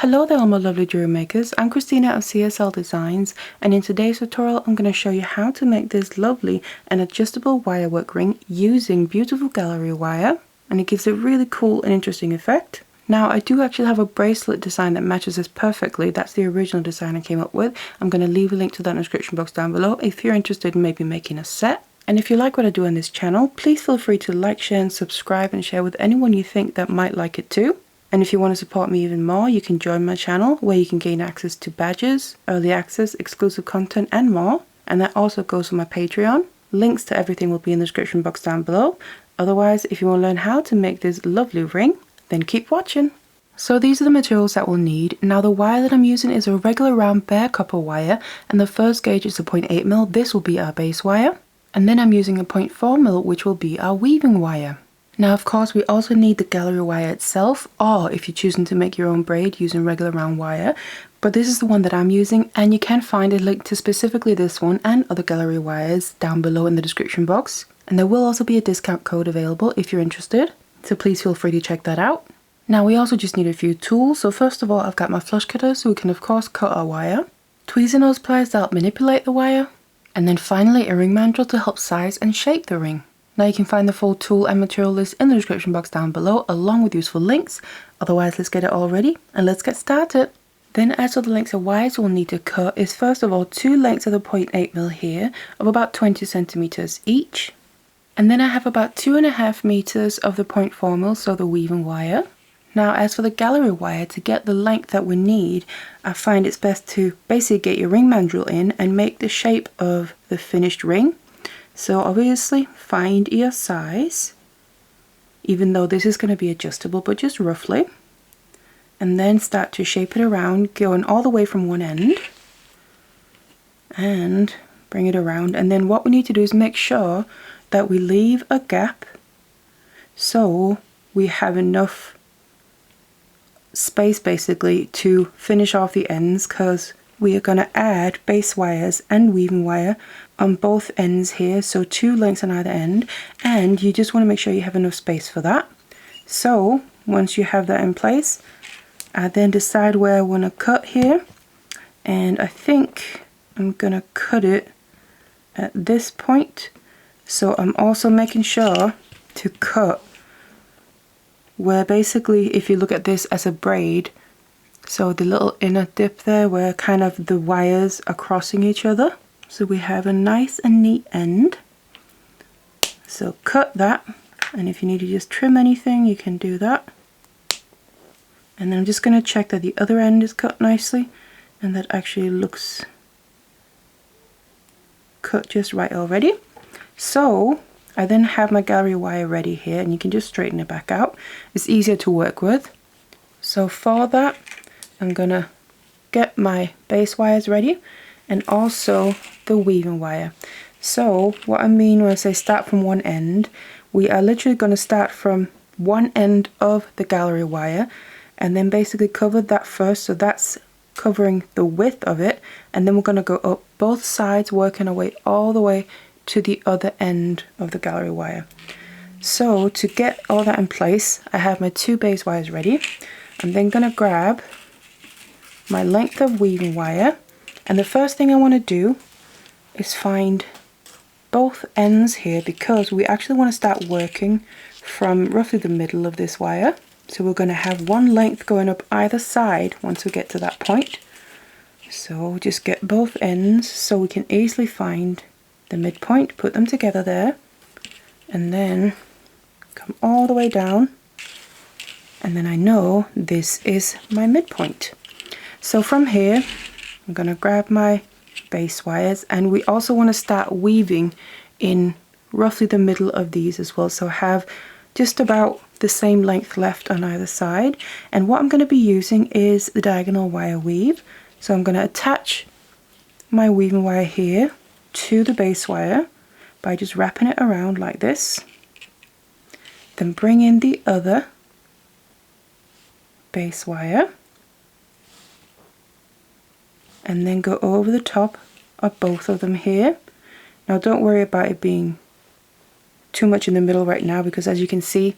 Hello there all my lovely jewelry makers, I'm Christina of CSLdesigns, and in today's tutorial I'm going to show you how to make this lovely and adjustable wirework ring using beautiful gallery wire, and it gives a really cool and interesting effect. Now I do actually have a bracelet design that matches this perfectly. That's the original design I came up with. I'm going to leave a link to that in the description box down below if you're interested in maybe making a set. And if you like what I do on this channel, please feel free to like, share and subscribe and share with anyone you think that might like it too. And if you want to support me even more, you can join my channel where you can gain access to badges, early access, exclusive content and more. And that also goes for my Patreon. Links to everything will be in the description box down below. Otherwise, if you want to learn how to make this lovely ring, then keep watching. So these are the materials that we'll need. Now the wire that I'm using is a regular round bare copper wire, and the first gauge is a 0.8mm. This will be our base wire. And then I'm using a 0.4mm, which will be our weaving wire. Now of course we also need the gallery wire itself, or if you're choosing to make your own braid using regular round wire, but this is the one that I'm using, and you can find a link to specifically this one and other gallery wires down below in the description box. And there will also be a discount code available if you're interested, so please feel free to check that out. Now we also just need a few tools. So first of all, I've got my flush cutter so we can of course cut our wire, tweezers and nose pliers to help manipulate the wire, and then finally a ring mandrel to help size and shape the ring. Now you can find the full tool and material list in the description box down below along with useful links. Otherwise, let's get it all ready and let's get started. Then as for the lengths of wires we'll need to cut is first of all 2 lengths of the 0.8mm here of about 20 centimeters each. And then I have about 2.5 meters of the 0.4mm, so the weaving wire. Now as for the gallery wire, to get the length that we need, I find it's best to basically get your ring mandrel in and make the shape of the finished ring. So obviously find your size, even though this is going to be adjustable, but just roughly. And then start to shape it around, going all the way from one end. And bring it around. And then what we need to do is make sure that we leave a gap so we have enough space basically to finish off the ends, because we are going to add base wires and weaving wire on both ends here, so 2 lengths on either end, and you just want to make sure you have enough space for that. So once you have that in place, I then decide where I want to cut here, and I think I'm going to cut it at this point. So I'm also making sure to cut where basically, if you look at this as a braid, so the little inner dip there where kind of the wires are crossing each other. So we have a nice and neat end. So cut that, and if you need to just trim anything you can do that. And then I'm just going to check that the other end is cut nicely and that actually looks cut just right already. So I then have my gallery wire ready here, and you can just straighten it back out. It's easier to work with. So for that I'm gonna get my base wires ready and also the weaving wire. So what I mean when I say start from one end, we are literally going to start from one end of the gallery wire and then basically cover that first, so that's covering the width of it, and then we're going to go up both sides, working our way all the way to the other end of the gallery wire. So to get all that in place, I have my 2 base wires ready. I'm then going to grab my length of weaving wire, and the first thing I want to do is find both ends here, because we actually want to start working from roughly the middle of this wire. So we're going to have one length going up either side once we get to that point. So just get both ends so we can easily find the midpoint, put them together there, and then come all the way down, and then I know this is my midpoint. So from here I'm going to grab my base wires, and we also want to start weaving in roughly the middle of these as well, so have just about the same length left on either side. And what I'm going to be using is the diagonal wire weave. So I'm going to attach my weaving wire here to the base wire by just wrapping it around like this, then bring in the other base wire and then go over the top of both of them here. Now don't worry about it being too much in the middle right now, because as you can see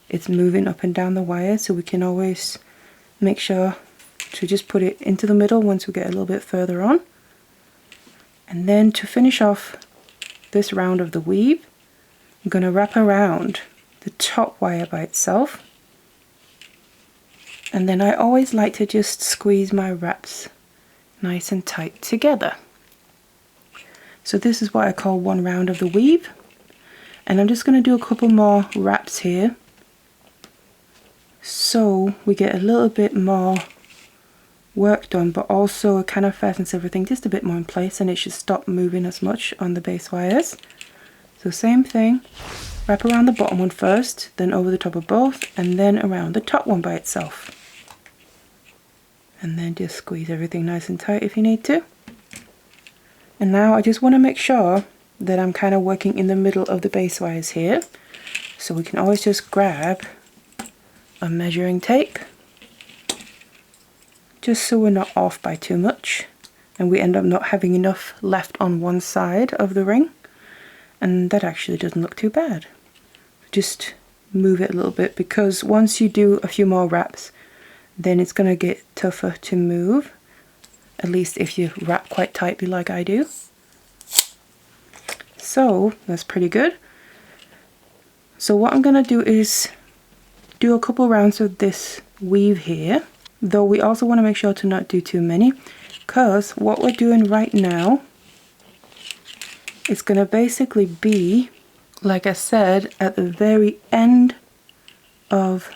it's moving up and down the wire, so we can always make sure to just put it into the middle once we get a little bit further on. And then to finish off this round of the weave, I'm going to wrap around the top wire by itself. And then I always like to just squeeze my wraps nice and tight together. So this is what I call one round of the weave. And I'm just going to do a couple more wraps here, so we get a little bit more work done, but also it kind of fastens everything just a bit more in place, and it should stop moving as much on the base wires. So same thing, wrap around the bottom one first, then over the top of both, and then around the top one by itself. And then just squeeze everything nice and tight if you need to. And now I just want to make sure that I'm kind of working in the middle of the base wires here. So we can always just grab a measuring tape, just so we're not off by too much and we end up not having enough left on one side of the ring. And that actually doesn't look too bad. Just move it a little bit, because once you do a few more wraps, then it's going to get tougher to move, at least if you wrap quite tightly like I do. So that's pretty good. So what I'm going to do is do a couple rounds of this weave here, though we also want to make sure to not do too many, because what we're doing right now is going to basically be, like I said, at the very end of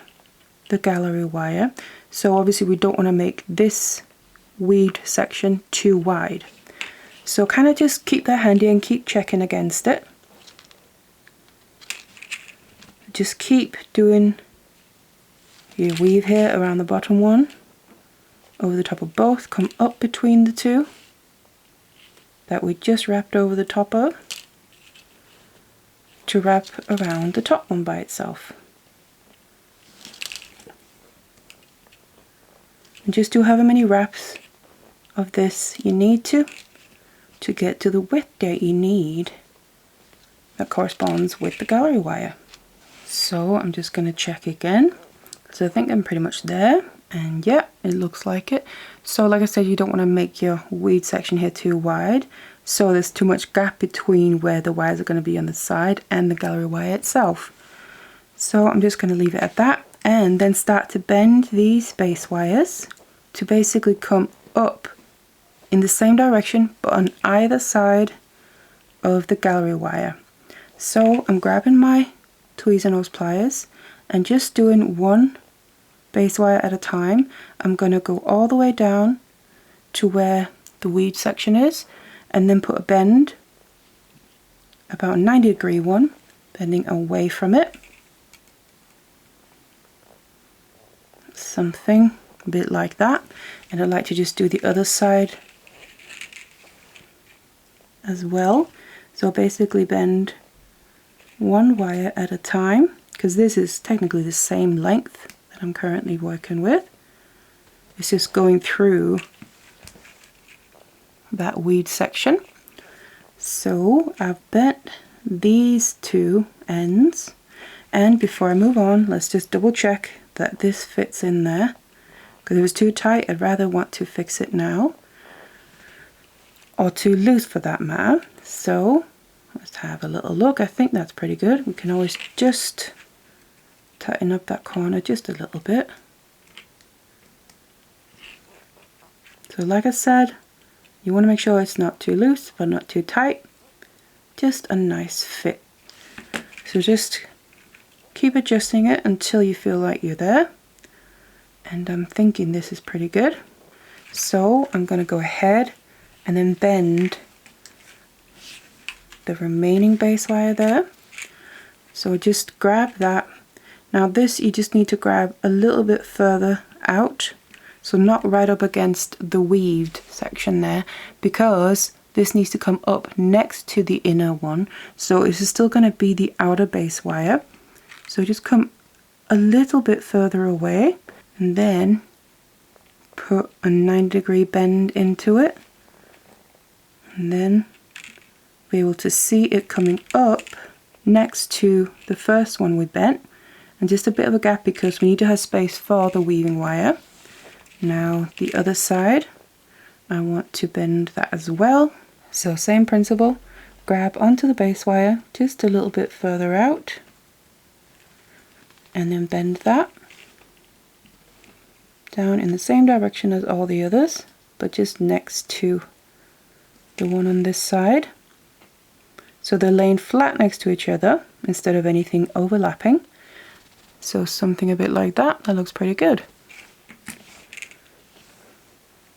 the gallery wire. So obviously we don't want to make this weaved section too wide. So kind of just keep that handy and keep checking against it. Just keep doing your weave here around the bottom one, over the top of both, come up between the two that we just wrapped over the top of, to wrap around the top one by itself. And just do however many wraps of this you need to get to the width that you need that corresponds with the gallery wire. So I'm just going to check again. So I think I'm pretty much there, and yeah, it looks like it. So like I said, you don't want to make your weave section here too wide, so there's too much gap between where the wires are going to be on the side and the gallery wire itself. So I'm just going to leave it at that, and then start to bend these base wires to basically come up in the same direction but on either side of the gallery wire. So I'm grabbing my tweezers and nose pliers and just doing one base wire at a time. I'm going to go all the way down to where the weave section is, and then put a bend, about a 90-degree one, bending away from it. Something a bit like that. And I'd like to just do the other side as well. So basically bend one wire at a time, because this is technically the same length that I'm currently working with. It's just going through that weave section. So I've bent these two ends, and before I move on, let's just double check that this fits in there, because if it was too tight, I'd rather want to fix it now, or too loose for that matter. So let's have a little look. I think that's pretty good. We can always just tighten up that corner just a little bit. So like I said, you want to make sure it's not too loose but not too tight, just a nice fit. So just keep adjusting it until you feel like you're there, and I'm thinking this is pretty good. So I'm going to go ahead and then bend the remaining base wire there. So just grab that. Now this you just need to grab a little bit further out, so not right up against the weaved section there, because this needs to come up next to the inner one. So this is still going to be the outer base wire. So just come a little bit further away and then put a 90-degree bend into it, and then be able to see it coming up next to the first one we bent, and just a bit of a gap because we need to have space for the weaving wire. Now the other side, I want to bend that as well. So same principle, grab onto the base wire just a little bit further out and then bend that down in the same direction as all the others, but just next to the one on this side. So they're laying flat next to each other instead of anything overlapping. So something a bit like that, that looks pretty good.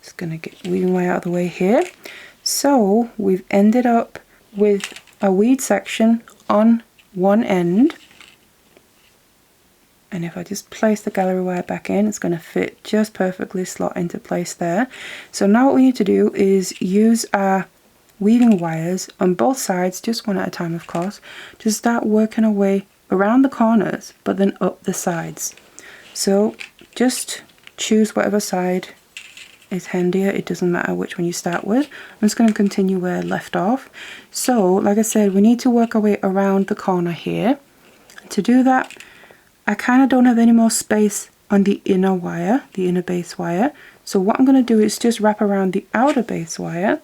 Just gonna get weaving wire out of the way here. So we've ended up with a weed section on one end. And if I just place the gallery wire back in, it's going to fit just perfectly, slot into place there. So now what we need to do is use our weaving wires on both sides, just one at a time of course, to start working our way around the corners, but then up the sides. So just choose whatever side is handier, it doesn't matter which one you start with. I'm just going to continue where I left off. So like I said, we need to work our way around the corner here. To do that, I kind of don't have any more space on the inner wire, the inner base wire. So what I'm going to do is just wrap around the outer base wire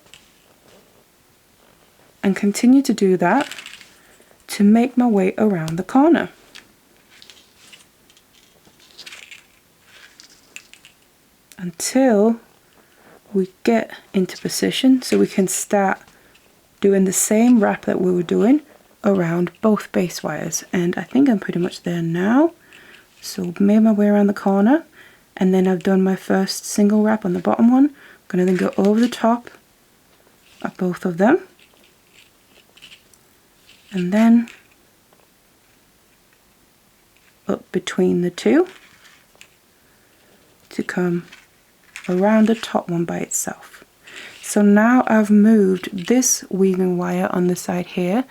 and continue to do that to make my way around the corner. Until we get into position so we can start doing the same wrap that we were doing around both base wires. And I think I'm pretty much there now. So made my way around the corner, and then I've done my first single wrap on the bottom one. I'm going to then go over the top of both of them, and then up between the two to come around the top one by itself. So now I've moved this weaving wire on the side here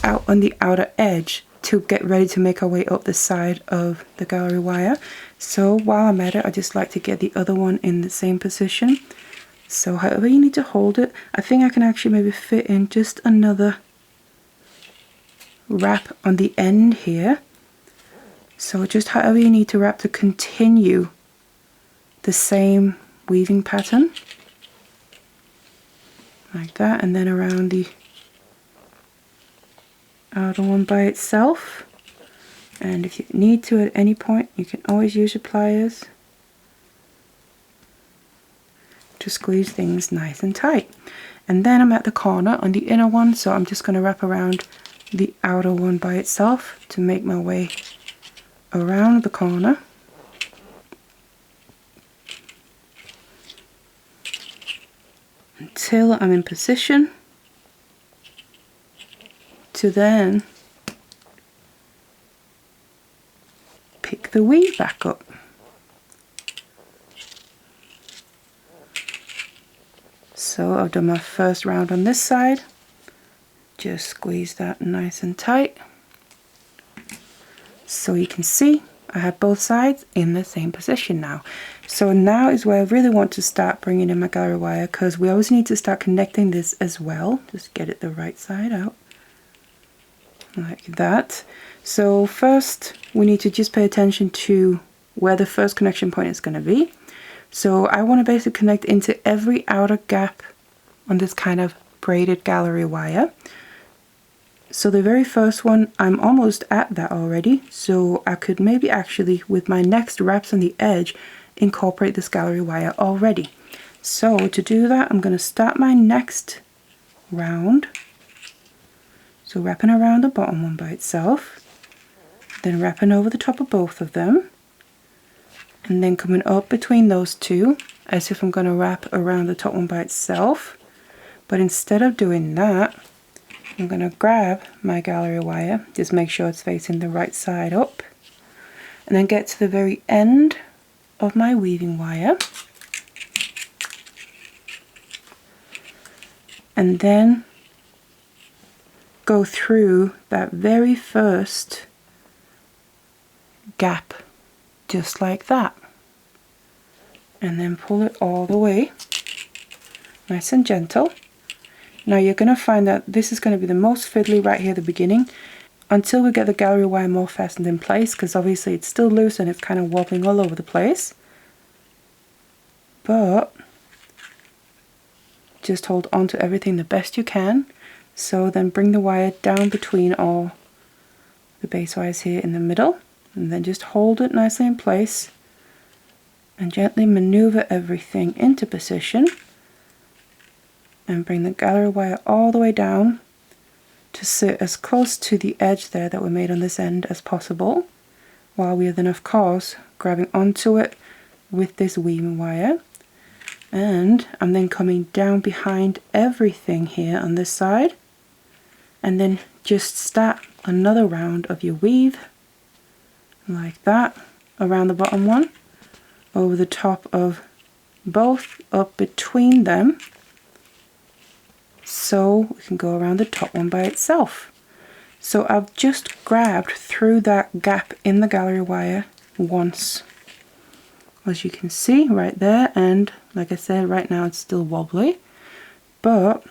out on the outer edge to get ready to make our way up the side of the gallery wire. So while I'm at it, I just like to get the other one in the same position. So however you need to hold it, I think I can actually maybe fit in just another wrap on the end here. So just however you need to wrap to continue the same weaving pattern, like that, and then around the outer one by itself. And if you need to at any point, you can always use your pliers to squeeze things nice and tight. And then I'm at the corner on the inner one, so I'm just going to wrap around the outer one by itself to make my way around the corner. Until I'm in position to then pick the weave back up. So I've done my first round on this side, just squeeze that nice and tight. So you can see I have both sides in the same position now. So now is where I really want to start bringing in my gallery wire, because we always need to start connecting this as well. Just get it the right side out, like that. So first we need to just pay attention to where the first connection point is going to be. So I want to basically connect into every outer gap on this kind of braided gallery wire. So the very first one, I'm almost at that already, so I could maybe actually, with my next wraps on the edge, incorporate this gallery wire already. So to do that, I'm going to start my next round. So wrapping around the bottom one by itself, then wrapping over the top of both of them, and then coming up between those two as if I'm going to wrap around the top one by itself. But instead of doing that, I'm going to grab my gallery wire, just make sure it's facing the right side up, and then get to the very end of my weaving wire, and then go through that very first gap just like that, and then pull it all the way nice and gentle. Now you're going to find that this is going to be the most fiddly right here at the beginning until we get the gallery wire more fastened in place, because obviously it's still loose and it's kind of wobbling all over the place. but just hold on to everything the best you can. So then bring the wire down between all the base wires here in the middle, and then just hold it nicely in place and gently maneuver everything into position, and bring the gallery wire all the way down to sit as close to the edge there that we made on this end as possible, while we are then of course grabbing onto it with this weaving wire. And I'm then coming down behind everything here on this side, and then just start another round of your weave like that around the bottom one, over the top of both, up between them, so we can go around the top one by itself. So I've just grabbed through that gap in the gallery wire once, as you can see right there, and like I said, right now it's still wobbly, but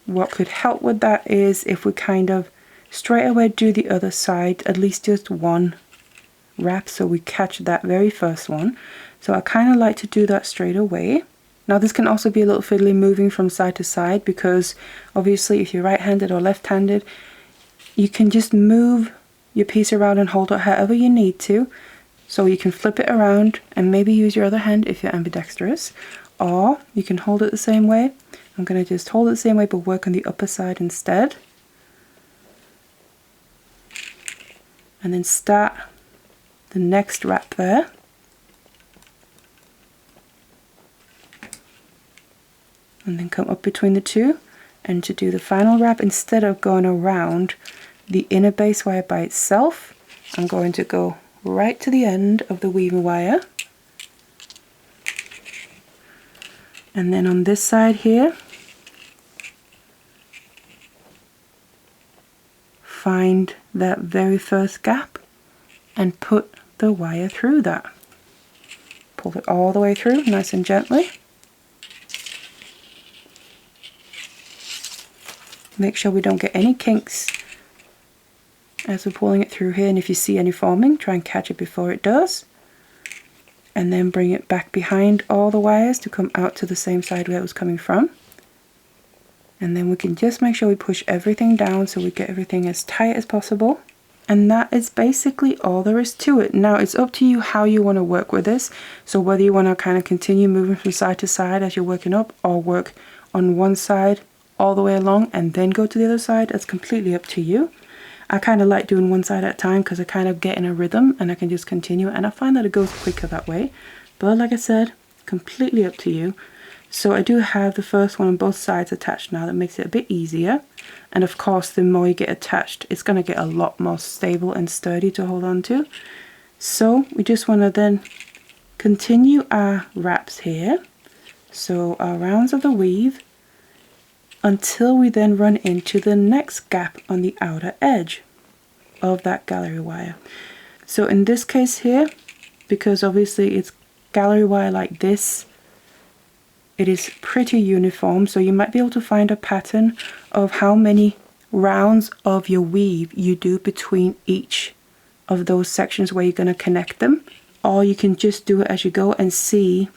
what could help with that is if we kind of straight away do the other side, at least just one wrap, so we catch that very first one. So I kind of like to do that straight away. Now this can also be a little fiddly moving from side to side, because obviously if you're right-handed or left-handed, you can just move your piece around and hold it however you need to. So you can flip it around and maybe use your other hand if you're ambidextrous, or you can hold it the same way. I'm going to just hold it the same way but work on the upper side instead. And then start the next wrap there. And then come up between the two, and to do the final wrap, instead of going around the inner base wire by itself, I'm going to go right to the end of the weaving wire, and then on this side here find that very first gap and put the wire through that. Pull it all the way through nice and gently. Make sure we don't get any kinks as we're pulling it through here, and if you see any forming, try and catch it before it does. And then bring it back behind all the wires to come out to the same side where it was coming from. And then we can just make sure we push everything down so we get everything as tight as possible. And that is basically all there is to it. Now it's up to you how you want to work with this. So whether you want to kind of continue moving from side to side as you're working up, or work on one side all the way along and then go to the other side, that's completely up to you. I kind of like doing one side at a time because I kind of get in a rhythm and I can just continue, and I find that it goes quicker that way. But like I said, completely up to you. So I do have the first one on both sides attached now. That makes it a bit easier, and of course the more you get attached, it's going to get a lot more stable and sturdy to hold on to. So we just want to then continue our wraps here, so our rounds of the weave, until we then run into the next gap on the outer edge of that gallery wire. So in this case here, because obviously it's gallery wire like this, it is pretty uniform, so you might be able to find a pattern of how many rounds of your weave you do between each of those sections where you're going to connect them, or you can just do it as you go and see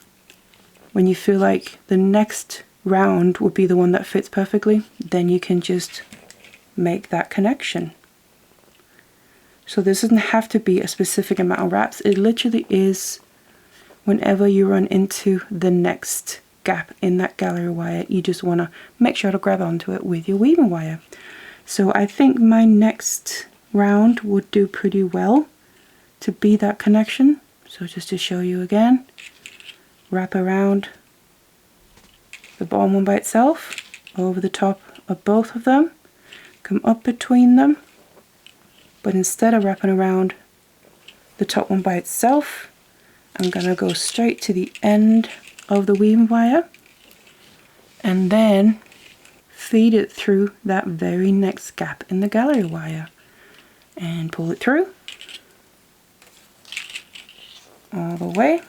when you feel like the next round would be the one that fits perfectly, then you can just make that connection. So this doesn't have to be a specific amount of wraps, it literally is whenever you run into the next gap in that gallery wire, you just want to make sure to grab onto it with your weaving wire. So I think my next round would do pretty well to be that connection. So just to show you again, wrap around the bottom one by itself, over the top of both of them, come up between them, but instead of wrapping around the top one by itself, I'm going to go straight to the end of the weaving wire and then feed it through that very next gap in the gallery wire and pull it through all the way.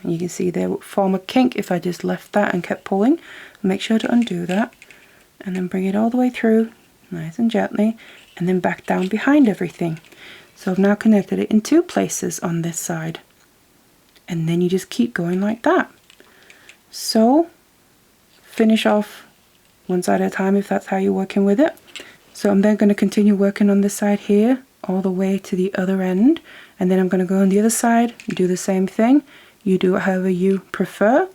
You can see there would form a kink if I just left that and kept pulling. Make sure to undo that and then bring it all the way through nice and gently, and then back down behind everything. So I've now connected it in two places on this side, and then you just keep going like that. So finish off one side at a time if that's how you're working with it. So I'm then going to continue working on this side here all the way to the other end, and then I'm going to go on the other side and do the same thing. You do it however you prefer,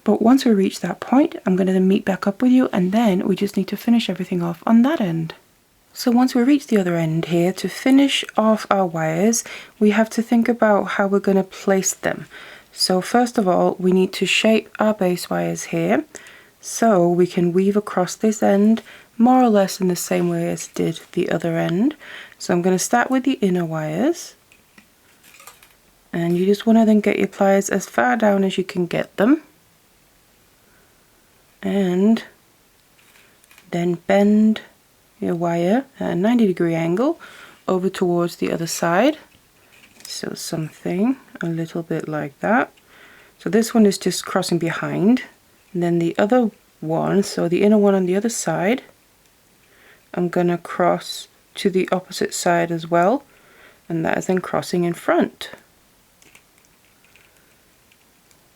but once we reach that point I'm going to then meet back up with you, and then we just need to finish everything off on that end. So once we reach the other end here, to finish off our wires we have to think about how we're going to place them. So first of all we need to shape our base wires here so we can weave across this end more or less in the same way as did the other end. So I'm going to start with the inner wires, and you just want to then get your pliers as far down as you can get them, and then bend your wire at a 90-degree angle over towards the other side. So something a little bit like that. So this one is just crossing behind, and then the other one, so the inner one on the other side, I'm gonna cross to the opposite side as well, and that is then crossing in front.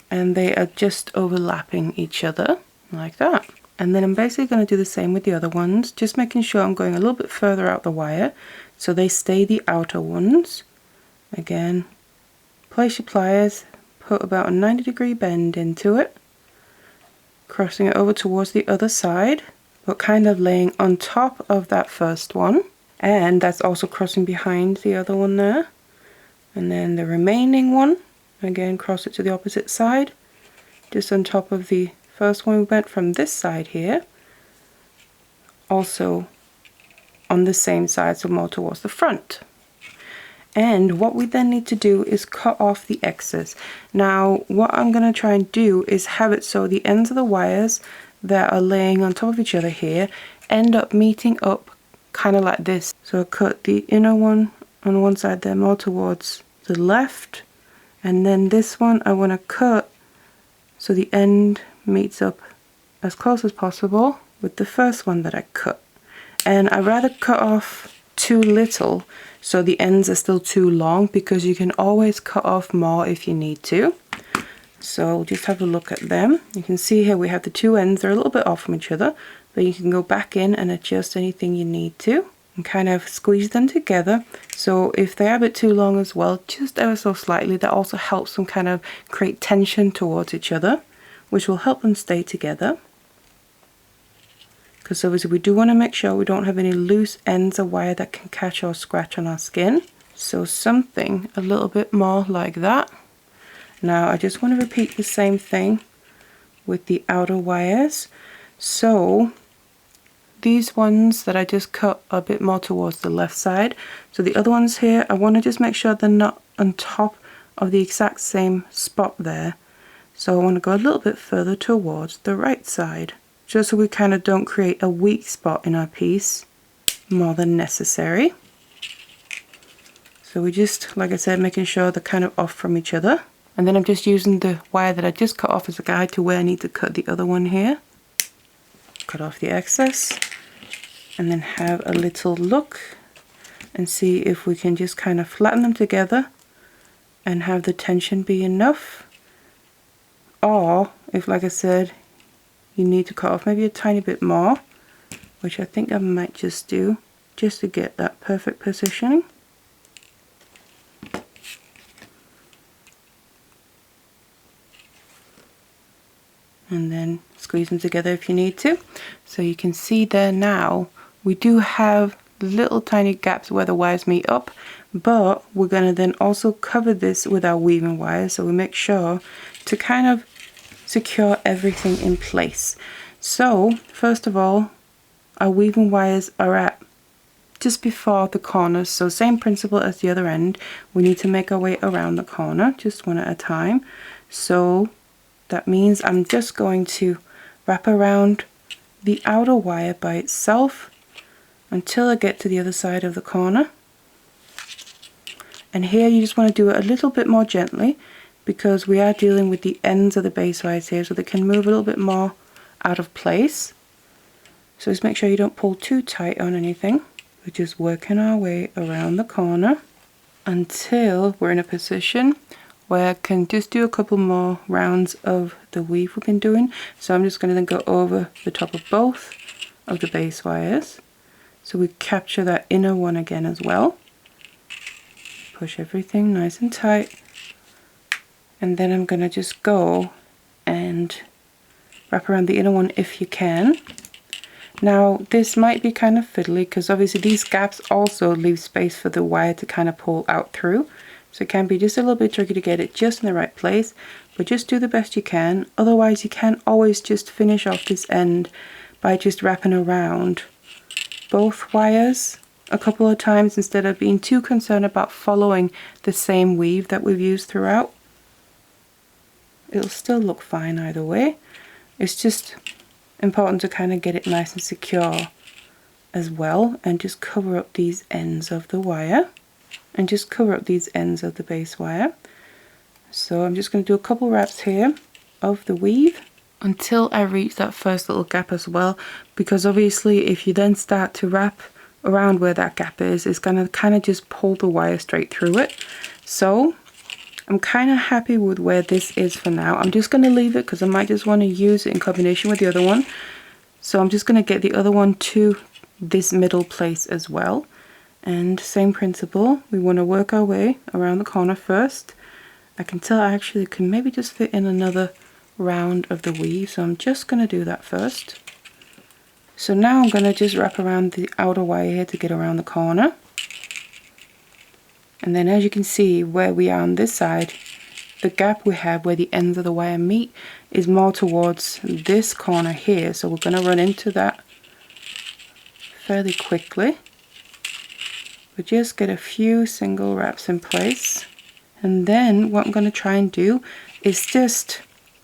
And they are just overlapping each other like that. And then I'm basically going to do the same with the other ones, just making sure I'm going a little bit further out the wire so they stay the outer ones. Again, place your pliers, put about a 90-degree bend into it, crossing it over towards the other side, but kind of laying on top of that first one, and that's also crossing behind the other one there. And then the remaining one, again cross it to the opposite side, just on top of the first one we went from this side here, also on the same side, so more towards the front. And what we then need to do is cut off the excess. Now what I'm going to try and do is have it so the ends of the wires that are laying on top of each other here end up meeting up kind of like this. So I cut the inner one on one side there more towards the left, and then this one I want to cut so the end meets up as close as possible with the first one that I cut. And I rather cut off too little so the ends are still too long, because you can always cut off more if you need to. So just have a look at them. You can see here we have the two ends, they're a little bit off from each other, but you can go back in and adjust anything you need to and kind of squeeze them together. So if they're a bit too long as well, just ever so slightly, that also helps them kind of create tension towards each other, which will help them stay together. Because obviously we do want to make sure we don't have any loose ends of wire that can catch or scratch on our skin. So something a little bit more like that. Now I just want to repeat the same thing with the outer wires. So these ones that I just cut are a bit more towards the left side. So the other ones here, I want to just make sure they're not on top of the exact same spot there. So I want to go a little bit further towards the right side, just so we kind of don't create a weak spot in our piece more than necessary. So we just, like I said, making sure they're kind of off from each other. And then I'm just using the wire that I just cut off as a guide to where I need to cut the other one here. Cut off the excess, and then have a little look and see if we can just kind of flatten them together and have the tension be enough. Or if, like I said, you need to cut off maybe a tiny bit more, which I think I might just do, just to get that perfect positioning. And then squeeze them together if you need to. So you can see there now we do have little tiny gaps where the wires meet up, but we're going to then also cover this with our weaving wires, so we make sure to kind of secure everything in place. So first of all, our weaving wires are at just before the corners, so same principle as the other end. We need to make our way around the corner just one at a time. So that means I'm just going to wrap around the outer wire by itself until I get to the other side of the corner. And here you just want to do it a little bit more gently, because we are dealing with the ends of the base wires here, so they can move a little bit more out of place. So just make sure you don't pull too tight on anything. We're just working our way around the corner until we're in a position where I can just do a couple more rounds of the weave we've been doing. So I'm just going to then go over the top of both of the base wires. So we capture that inner one again as well. Push everything nice and tight. And then I'm going to just go and wrap around the inner one if you can. Now this might be kind of fiddly because obviously these gaps also leave space for the wire to kind of pull out through. So it can be just a little bit tricky to get it just in the right place, but just do the best you can. Otherwise you can always just finish off this end by just wrapping around both wires a couple of times instead of being too concerned about following the same weave that we've used throughout. It'll still look fine either way. It's just important to kind of get it nice and secure as well, and just cover up these ends of the wire and just cover up these ends of the base wire. So I'm just going to do a couple wraps here of the weave until I reach that first little gap as well, because obviously if you then start to wrap around where that gap is, it's going to kind of just pull the wire straight through it. So I'm kind of happy with where this is for now. I'm just going to leave it because I might just want to use it in combination with the other one. So I'm just going to get the other one to this middle place as well. And same principle, we want to work our way around the corner first. I can tell I actually can maybe just fit in another round of the weave, so I'm just going to do that first. So now I'm going to just wrap around the outer wire here to get around the corner. And then as you can see where we are on this side, the gap we have where the ends of the wire meet is more towards this corner here. So we're going to run into that fairly quickly. We'll just get a few single wraps in place. And then what I'm going to try and do is just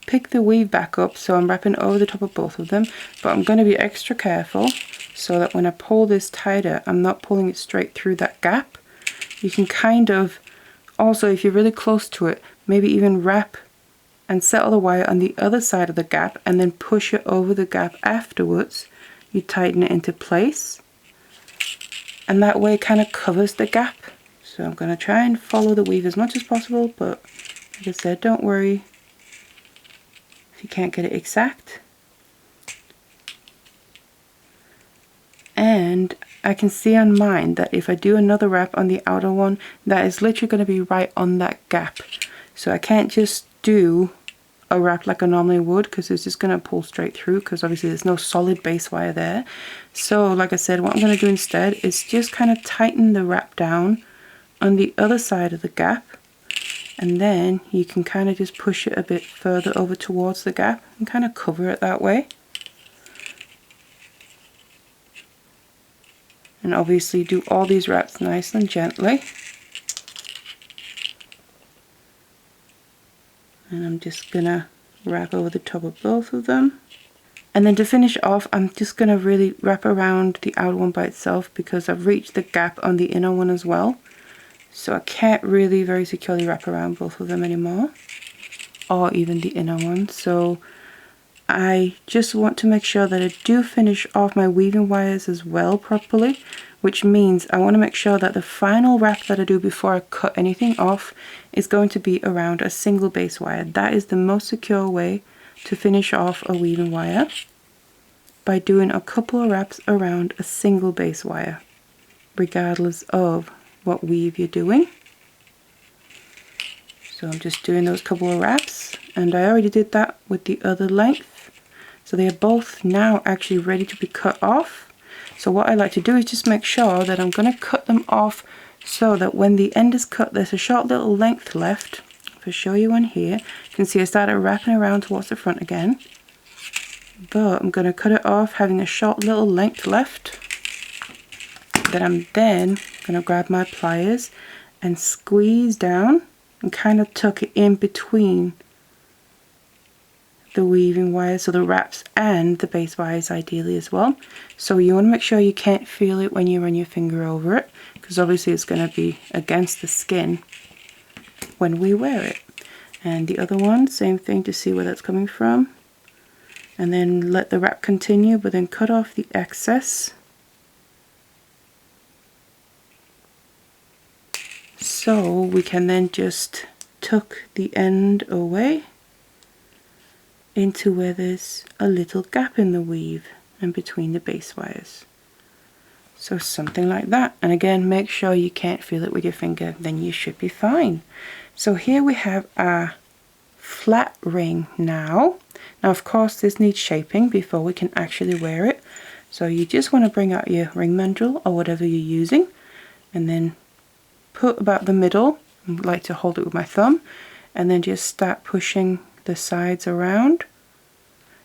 pick the weave back up. So I'm wrapping over the top of both of them, but I'm going to be extra careful so that when I pull this tighter, I'm not pulling it straight through that gap. You can kind of, also if you're really close to it, maybe even wrap and settle the wire on the other side of the gap and then push it over the gap afterwards. You tighten it into place. And that way it kind of covers the gap. So I'm going to try and follow the weave as much as possible, but like I said, don't worry if you can't get it exact. And I can see on mine that if I do another wrap on the outer one, that is literally going to be right on that gap. So I can't just do a wrap like I normally would, because it's just going to pull straight through, because obviously there's no solid base wire there. So like I said, what I'm going to do instead is just kind of tighten the wrap down on the other side of the gap, and then you can kind of just push it a bit further over towards the gap and kind of cover it that way. And obviously do all these wraps nice and gently. And I'm just gonna wrap over the top of both of them. And then to finish off, I'm just gonna really wrap around the outer one by itself, because I've reached the gap on the inner one as well. So I can't really very securely wrap around both of them anymore, or even the inner one. So I just want to make sure that I do finish off my weaving wires as well properly, which means I want to make sure that the final wrap that I do before I cut anything off is going to be around a single base wire. That is the most secure way to finish off a weaving wire, by doing a couple of wraps around a single base wire, regardless of what weave you're doing. So I'm just doing those couple of wraps, and I already did that with the other length. So they are both now actually ready to be cut off. So what I like to do is just make sure that I'm going to cut them off so that when the end is cut, there's a short little length left. If I show you one here, you can see I started wrapping around towards the front again. But I'm going to cut it off having a short little length left. Then I'm going to grab my pliers and squeeze down and kind of tuck it in between the weaving wires, so the wraps and the base wires ideally as well. So you want to make sure you can't feel it when you run your finger over it, because obviously it's going to be against the skin when we wear it. And the other one, same thing, to see where that's coming from. And then let the wrap continue, but then cut off the excess. So we can then just tuck the end away into where there's a little gap in the weave and between the base wires. So something like that. And again, make sure you can't feel it with your finger, then you should be fine. So here we have our flat ring now. Now of course this needs shaping before we can actually wear it. So you just want to bring out your ring mandrel or whatever you're using and then put about the middle. I like to hold it with my thumb and then just start pushing the sides around.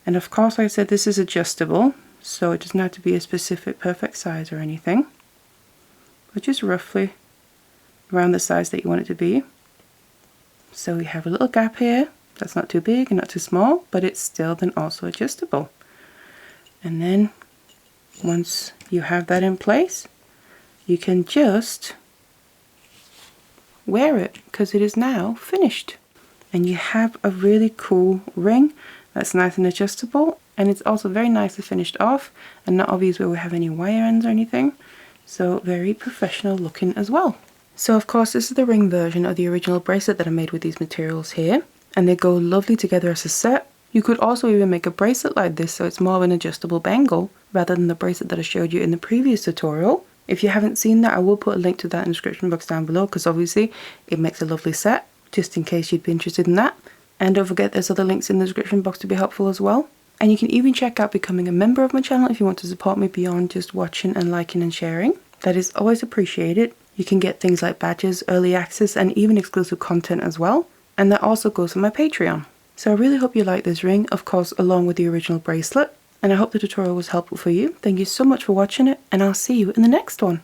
And of course, like I said, this is adjustable, so it doesn't have to be a specific perfect size or anything, but just roughly around the size that you want it to be. So we have a little gap here that's not too big and not too small, but it's still then also adjustable. And then once you have that in place, you can just wear it because it is now finished. And you have a really cool ring that's nice and adjustable, and it's also very nicely finished off and not obvious where we have any wire ends or anything, so very professional looking as well. So of course this is the ring version of the original bracelet that I made with these materials here, and they go lovely together as a set. You could also even make a bracelet like this so it's more of an adjustable bangle rather than the bracelet that I showed you in the previous tutorial. If you haven't seen that, I will put a link to that in the description box down below because obviously it makes a lovely set, just in case you'd be interested in that. And don't forget there's other links in the description box to be helpful as well. And you can even check out becoming a member of my channel if you want to support me beyond just watching and liking and sharing. That is always appreciated. You can get things like badges, early access, and even exclusive content as well. And that also goes on my Patreon. So I really hope you like this ring, of course along with the original bracelet. And I hope the tutorial was helpful for you. Thank you so much for watching it, and I'll see you in the next one.